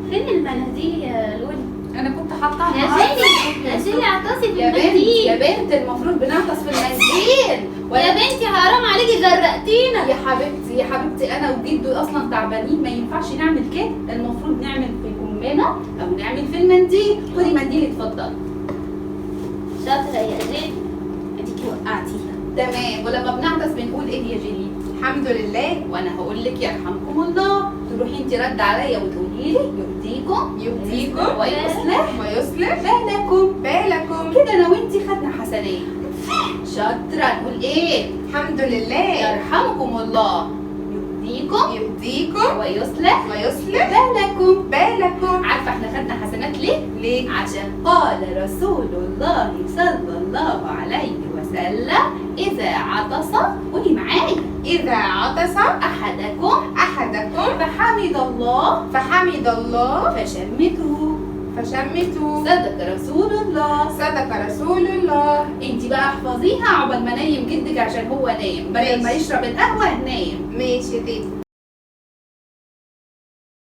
فين المناديل يا لولي؟ انا كنت حاطاها يا النهاردة. يا شيلي عطاسي في يا بنت المنديل. يا بنت المفروض بنعطس في المنديل. يا بنتي حرام عليكي غرقتينا. يا حبيبتي يا حبيبتي، انا وجدو اصلا تعبانين، ما ينفعش نعمل كده، المفروض نعمل في كمامه او نعمل في المنديل. خدي منديل اتفضلي. شاطرة يا جيلي، اديكي وقعتيها. تمام. ولما بنعطس بنقول ايه يا جيلي؟ الحمد لله. وانا هقول لك يرحمكم الله، تروحي انت رد عليا وتقولي لي يهديكم يهديكم ويصلح ويصلح بالكم. بالكم. كده انا وانتي خدنا حسنات. شاطره. نقول ايه؟ الحمد لله. يرحمكم الله، يهديكم يهديكم ويصلح ويصلح بالكم. بالكم. عارفه احنا خدنا حسنات ليه؟ ليه؟ عشان قال رسول الله صلى الله عليه وسلم اذا عطس، قولي معايا، إذا عطس احدكم أحدكم فحمد الله فحمد الله فشمته. فشمتوا. صدق رسول الله. صدق رسول الله. انت بقى احفظيها عقبال ما نايم جدك، عشان هو نايم، بدل ما ماشي. يشرب القهوه نايم. ماشي يا تيتا.